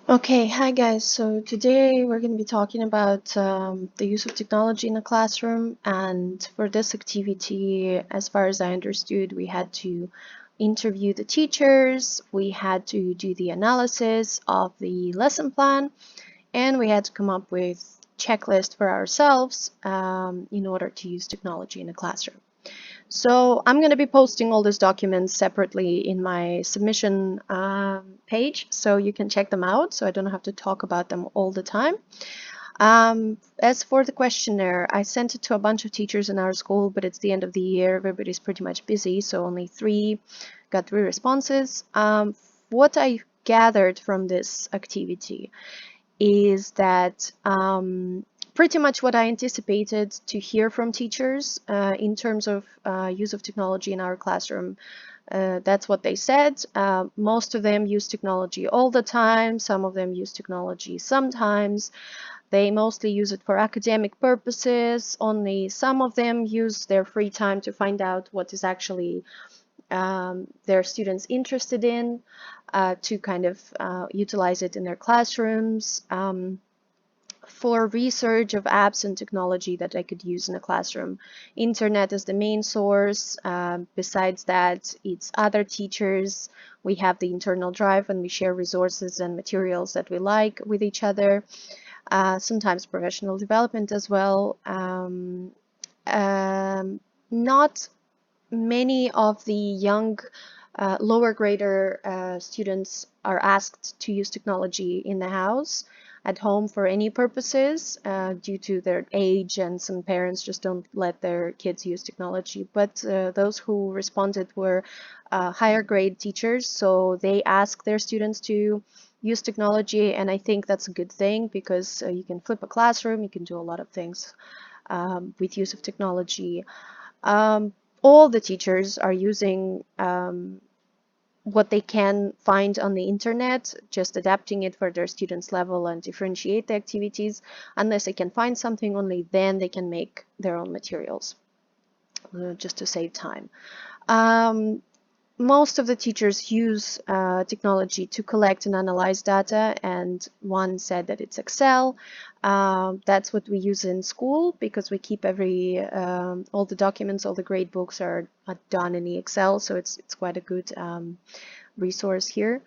Okay, hi guys. So today we're going to be talking about the use of technology in the classroom. And for this activity, as far as I understood, we had to interview the teachers, we had to do the analysis of the lesson plan, and we had to come up with checklist for ourselves in order to use technology in the classroom. So I'm going to be posting all these documents separately in my submission page, so you can check them out, so I don't have to talk about them all the time. As for the questionnaire, I sent it to a bunch of teachers in our school, but it's the end of the year. Everybody's pretty much busy, so only got three responses. What I gathered from this activity is that pretty much what I anticipated to hear from teachers in terms of use of technology in our classroom. That's what they said. Most of them use technology all the time. Some of them use technology sometimes. They mostly use it for academic purposes. Only some of them use their free time to find out what is actually their students interested in, to kind of utilize it in their classrooms. For research of apps and technology that I could use in a classroom. Internet is the main source. Besides that, it's other teachers. We have the internal drive and we share resources and materials that we like with each other. Sometimes professional development as well. Not many of the young lower grader students are asked to use technology in the house at home for any purposes due to their age, and some parents just don't let their kids use technology. But those who responded were higher grade teachers, so they ask their students to use technology, and I think that's a good thing because you can flip a classroom, you can do a lot of things with use of technology. Um, all the teachers are using what they can find on the internet, just adapting it for their students' level and differentiate the activities. Unless they can find something, only then they can make their own materials, just to save time. Um, most of the teachers use technology to collect and analyze data, and one said that it's Excel. That's what we use in school because we keep all the documents, all the grade books are done in the Excel, so it's quite a good resource here.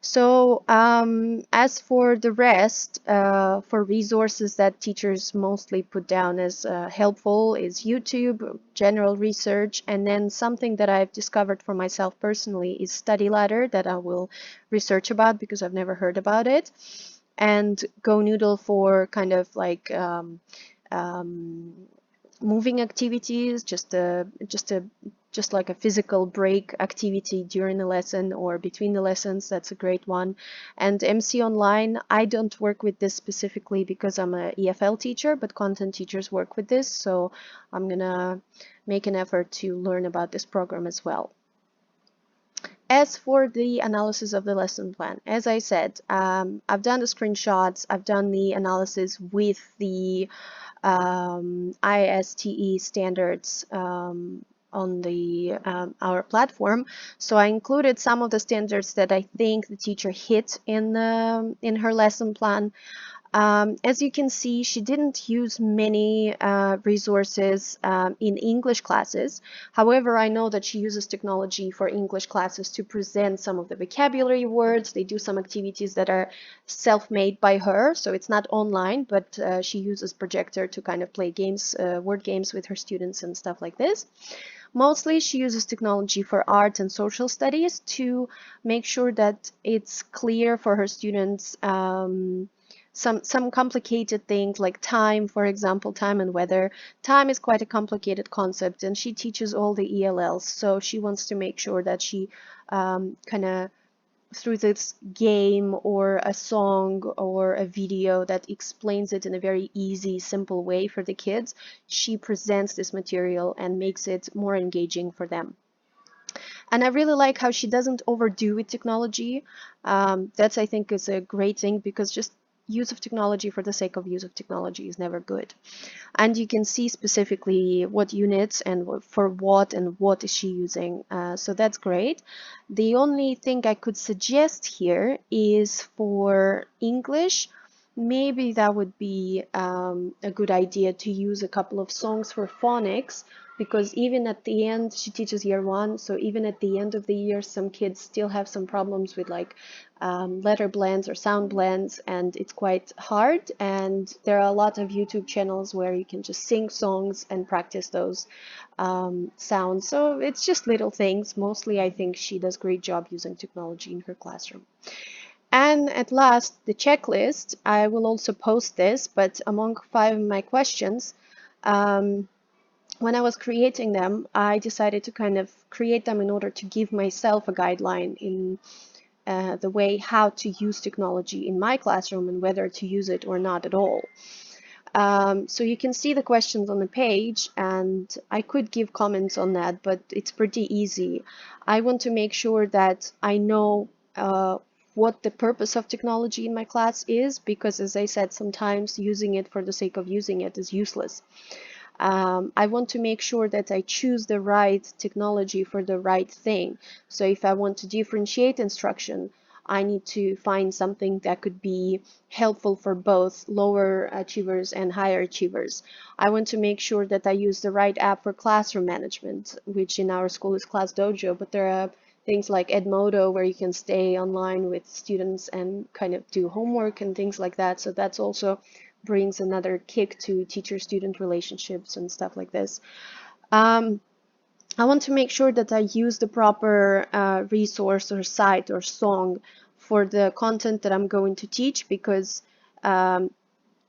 So as for the rest, for resources that teachers mostly put down as helpful is YouTube, general research, and then something that I've discovered for myself personally is Study Ladder that I will research about because I've never heard about it, and GoNoodle for kind of like um, moving activities, just like a physical break activity during the lesson or between the lessons. That's a great one. And MC Online, I don't work with this specifically because I'm a EFL teacher, but content teachers work with this, so I'm gonna make an effort to learn about this program as well. As for the analysis of the lesson plan, as I said, I've done the screenshots, I've done the analysis with the ISTE standards on the our platform. So I included some of the standards that I think the teacher hit in her lesson plan. As you can see, she didn't use many resources in English classes. However, I know that she uses technology for English classes to present some of the vocabulary words. They do some activities that are self-made by her, so it's not online, but she uses projector to kind of play games, word games with her students and stuff like this. Mostly she uses technology for art and social studies to make sure that it's clear for her students. Some complicated things like time, for example, time and weather. Time is quite a complicated concept, and she teaches all the ELLs, so she wants to make sure that she kind of through this game or a song or a video that explains it in a very easy, simple way for the kids, she presents this material and makes it more engaging for them. And I really like how she doesn't overdo with technology. That's, I think, is a great thing because just use of technology for the sake of use of technology is never good. And you can see specifically what units and for what and what is she using. So that's great. The only thing I could suggest here is for English, maybe that would be a good idea to use a couple of songs for phonics, because even at the end, she teaches year one, so even at the end of the year, some kids still have some problems with like letter blends or sound blends, and it's quite hard. And there are a lot of YouTube channels where you can just sing songs and practice those sounds. So it's just little things. Mostly, I think she does a great job using technology in her classroom. And at last, the checklist. I will also post this, but among 5 of my questions, um, when I was creating them, I decided to kind of create them in order to give myself a guideline in the way how to use technology in my classroom and whether to use it or not at all. So you can see the questions on the page, and I could give comments on that, but it's pretty easy. I want to make sure that I know what the purpose of technology in my class is, because as I said, sometimes using it for the sake of using it is useless. I want to make sure that I choose the right technology for the right thing. So if I want to differentiate instruction, I need to find something that could be helpful for both lower achievers and higher achievers. I want to make sure that I use the right app for classroom management, which in our school is Class Dojo, but there are things like Edmodo where you can stay online with students and kind of do homework and things like that. So that's also brings another kick to teacher-student relationships and stuff like this. Um, I want to make sure that I use the proper resource or site or song for the content that I'm going to teach, because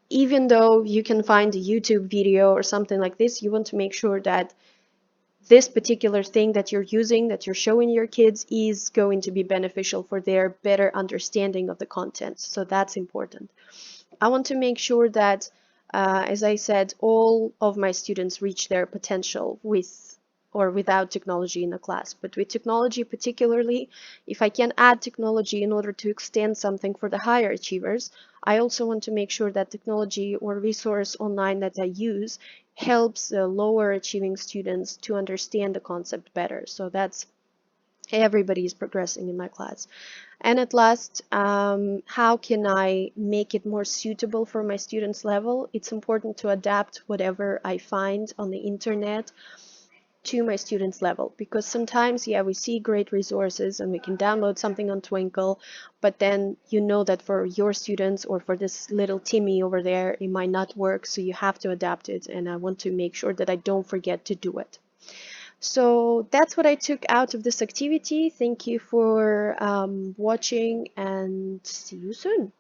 even though you can find a YouTube video or something like this, you want to make sure that this particular thing that you're using, that you're showing your kids, is going to be beneficial for their better understanding of the content. So that's important. I want to make sure that, as I said, all of my students reach their potential with or without technology in the class. But with technology particularly, if I can add technology in order to extend something for the higher achievers, I also want to make sure that technology or resource online that I use helps the lower achieving students to understand the concept better. So that's everybody is progressing in my class. And at last, how can I make it more suitable for my students' level? It's important to adapt whatever I find on the internet to my students' level, because sometimes, yeah, we see great resources and we can download something on Twinkle, but then you know that for your students or for this little Timmy over there, it might not work, so you have to adapt it, and I want to make sure that I don't forget to do it. So that's what I took out of this activity. Thank you for watching, and see you soon.